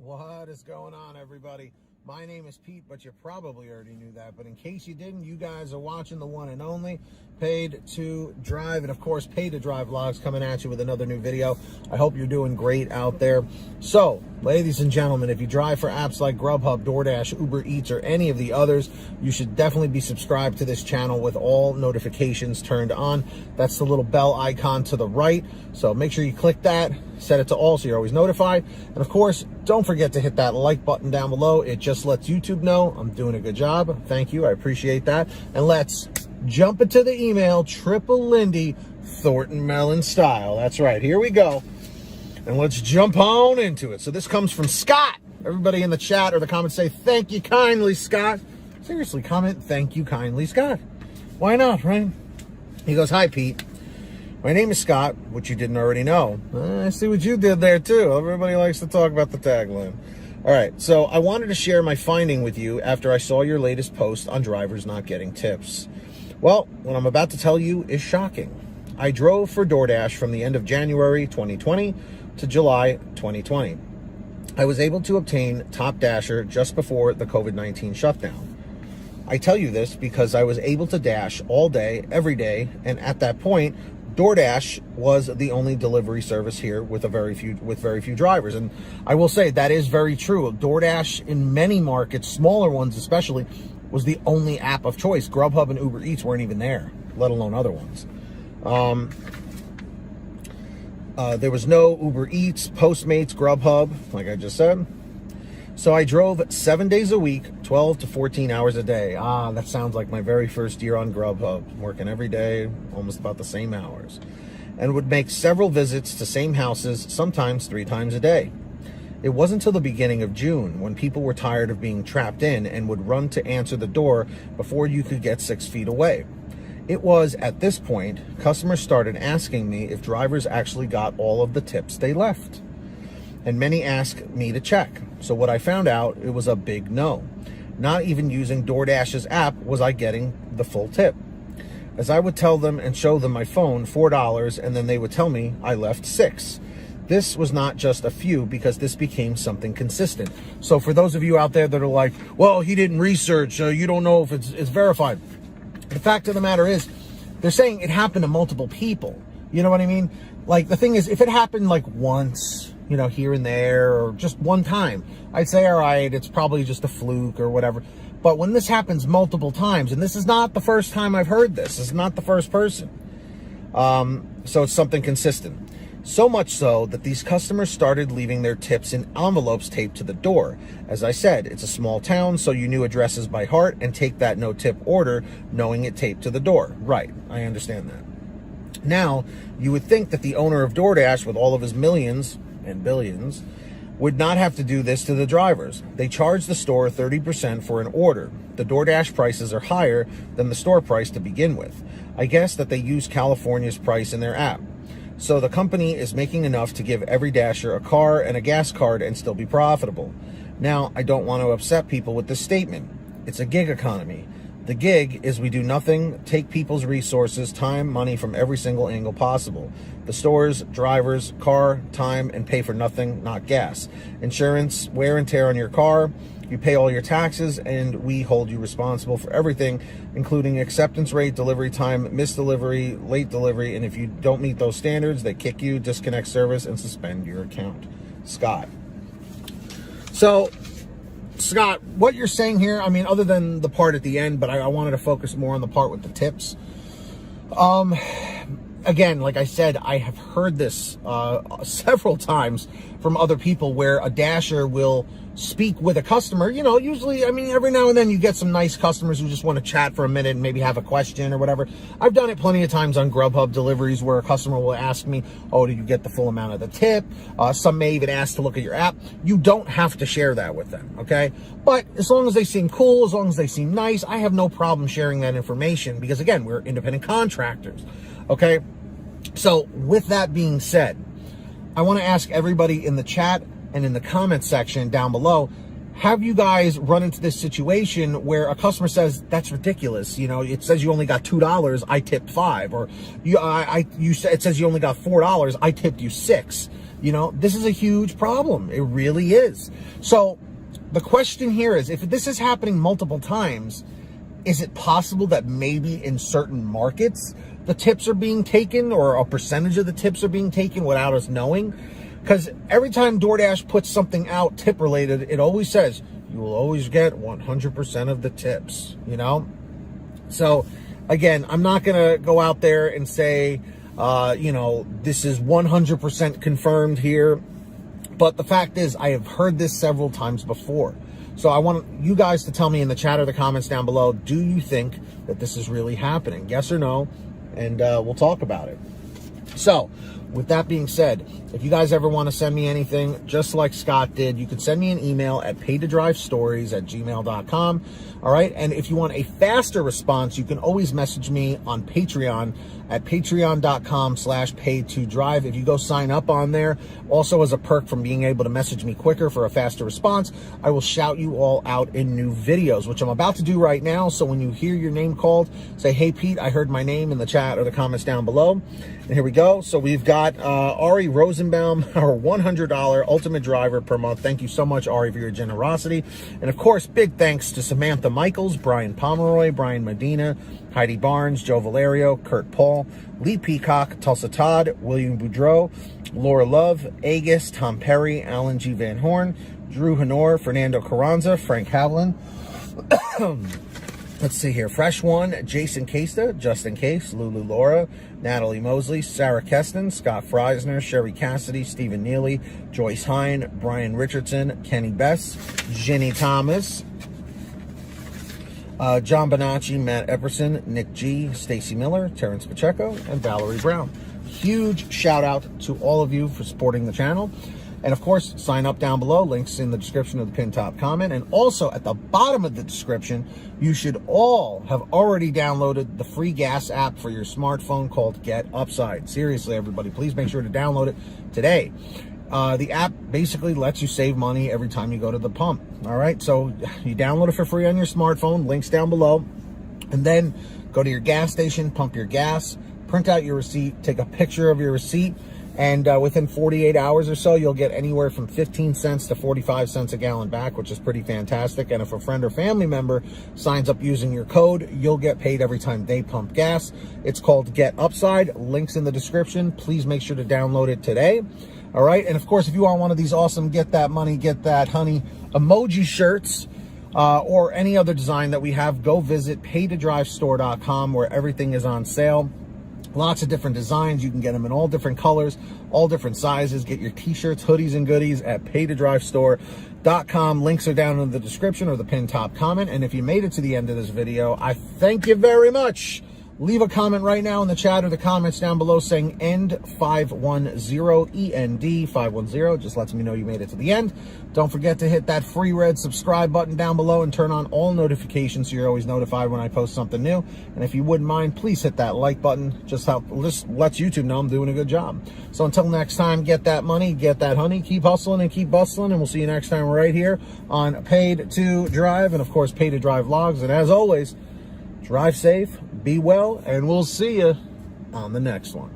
What is going on, everybody? My name is Pete, but you probably already knew that. But in case you didn't, you guys are watching the one and only Paid to Drive. And of course, Paid to Drive vlogs coming at you with another new video. I hope you're doing great out there. So, ladies and gentlemen, if you drive for apps like GrubHub, DoorDash, Uber Eats, or any of the others, you should definitely be subscribed to this channel with all notifications turned on. That's the little bell icon to the right. So make sure you click that, set it to all so you're always notified. And of course, don't forget to hit that like button down below. It just lets YouTube know I'm doing a good job. Thank you. I appreciate that. And let's jump into the email, Triple Lindy, Thornton Mellon style. That's right. Here we go. And let's jump on into it. So this comes from Scott. Everybody in the chat or the comments say, thank you kindly, Scott. Seriously, comment, thank you kindly, Scott. Why not, right? He goes, hi, Pete. My name is Scott, which you didn't already know. I see what you did there, too. Everybody likes to talk about the tagline. All right, so I wanted to share my finding with you after I saw your latest post on drivers not getting tips. Well, what I'm about to tell you is shocking. I drove for DoorDash from the end of January 2020 to July 2020. I was able to obtain Top Dasher just before the COVID-19 shutdown. I tell you this because I was able to dash all day, every day, and at that point, DoorDash was the only delivery service here with very few drivers. And I will say that is very true. DoorDash in many markets, smaller ones especially, was the only app of choice. GrubHub and Uber Eats weren't even there, let alone other ones. There was no Uber Eats, Postmates, GrubHub, like I just said. So I drove 7 days a week, 12 to 14 hours a day. That sounds like my very first year on GrubHub, working every day, almost about the same hours, and would make several visits to same houses, sometimes 3 times a day. It wasn't until the beginning of June when people were tired of being trapped in and would run to answer the door before you could get 6 feet away. It was at this point, customers started asking me if drivers actually got all of the tips they left. And many asked me to check. So what I found out, it was a big no. Not even using DoorDash's app was I getting the full tip. As I would tell them and show them my phone, $4, and then they would tell me I left $6. This was not just a few because this became something consistent. So for those of you out there that are like, well, he didn't research, so you don't know if it's verified. The fact of the matter is, they're saying it happened to multiple people. You know what I mean? Like, the thing is, if it happened like once, you know, here and there, or just one time, I'd say, all right, it's probably just a fluke or whatever. But when this happens multiple times, and this is not the first time I've heard this, it's not the first person. So it's something consistent. So much so that these customers started leaving their tips in envelopes taped to the door. As I said, it's a small town, so you knew addresses by heart and take that no-tip order knowing it taped to the door. Right, I understand that. Now, you would think that the owner of DoorDash, with all of his millions and billions, would not have to do this to the drivers. They charge the store 30% for an order. The DoorDash prices are higher than the store price to begin with. I guess that they use California's price in their app. So the company is making enough to give every Dasher a car and a gas card and still be profitable. Now, I don't want to upset people with this statement. It's a gig economy. The gig is we do nothing, take people's resources, time, money from every single angle possible. The stores, drivers, car, time, and pay for nothing, not gas. Insurance, wear and tear on your car. You pay all your taxes, and we hold you responsible for everything, including acceptance rate, delivery time, missed delivery, late delivery, and if you don't meet those standards, they kick you, disconnect service, and suspend your account. Scott. So, Scott, what you're saying here, I mean, other than the part at the end, but I wanted to focus more on the part with the tips. Again, like I said, I have heard this several times from other people where a Dasher will speak with a customer. You know, usually, I mean, every now and then you get some nice customers who just want to chat for a minute and maybe have a question or whatever. I've done it plenty of times on GrubHub deliveries where a customer will ask me, oh, did you get the full amount of the tip? Some may even ask to look at your app. You don't have to share that with them, okay? But as long as they seem cool, as long as they seem nice, I have no problem sharing that information because, again, we're independent contractors, okay? So with that being said, I want to ask everybody in the chat and in the comment section down below, have you guys run into this situation where a customer says, that's ridiculous, you know, it says you only got $2, I tipped $5, or it says you only got $4, I tipped you $6. You know, this is a huge problem. It really is. So the question here is, if this is happening multiple times, is it possible that maybe in certain markets the tips are being taken, or a percentage of the tips are being taken without us knowing? Because every time DoorDash puts something out tip related, it always says you will always get 100% of the tips, you know? So again, I'm not going to go out there and say, you know, this is 100% confirmed here. But the fact is, I have heard this several times before. So I want you guys to tell me in the chat or the comments down below, do you think that this is really happening? Yes or no? And we'll talk about it. So with that being said, if you guys ever want to send me anything, just like Scott did, you can send me an email at paidtodrivestories@gmail.com. All right. And if you want a faster response, you can always message me on Patreon at patreon.com/paid2drive. If you go sign up on there, also as a perk from being able to message me quicker for a faster response, I will shout you all out in new videos, which I'm about to do right now. So when you hear your name called, say, hey, Pete, I heard my name in the chat or the comments down below. And here we go. So we've got Ari Rosenbaum, our $100 ultimate driver per month. Thank you so much, Ari, for your generosity. And of course, big thanks to Samantha Michaels, Brian Pomeroy, Brian Medina, Heidi Barnes, Joe Valerio, Kurt Paul, Lee Peacock, Tulsa Todd, William Boudreau, Laura Love, Agus, Tom Perry, Alan G. Van Horn, Drew Honor, Fernando Carranza, Frank Havlin. Let's see here. Fresh One, Jason Casta, Justin Case, Lulu Laura, Natalie Mosley, Sarah Keston, Scott Freisner, Sherry Cassidy, Stephen Neely, Joyce Hine, Brian Richardson, Kenny Bess, Jenny Thomas, John Bonacci, Matt Epperson, Nick G, Stacy Miller, Terrence Pacheco, and Valerie Brown. Huge shout out to all of you for supporting the channel. And of course, sign up down below, links in the description of the pinned top comment. And also at the bottom of the description, you should all have already downloaded the free gas app for your smartphone called Get Upside. Seriously, everybody, please make sure to download it today. The app basically lets you save money every time you go to the pump. All right, so you download it for free on your smartphone, links down below, and then go to your gas station, pump your gas, print out your receipt, take a picture of your receipt, and within 48 hours or so, you'll get anywhere from 15 cents to 45 cents a gallon back, which is pretty fantastic. And if a friend or family member signs up using your code, you'll get paid every time they pump gas. It's called Get Upside. Links in the description. Please make sure to download it today. All right. And of course, if you want one of these awesome Get That Money, Get That Honey emoji shirts, or any other design that we have, go visit paidtodrivestore.com, where everything is on sale. Lots of different designs. You can get them in all different colors, all different sizes. Get your t-shirts, hoodies, and goodies at paidtodrivestore.com. Links are down in the description or the pinned top comment. And if you made it to the end of this video, I thank you very much. Leave a comment right now in the chat or the comments down below saying END510, END510. Just lets me know you made it to the end. Don't forget to hit that free red subscribe button down below and turn on all notifications so you're always notified when I post something new. And if you wouldn't mind, please hit that like button. Just lets YouTube know I'm doing a good job. So until next time, get that money, get that honey, keep hustling and keep bustling, and we'll see you next time right here on Paid to Drive, and of course, Paid to Drive vlogs. And as always, drive safe, be well, and we'll see you on the next one.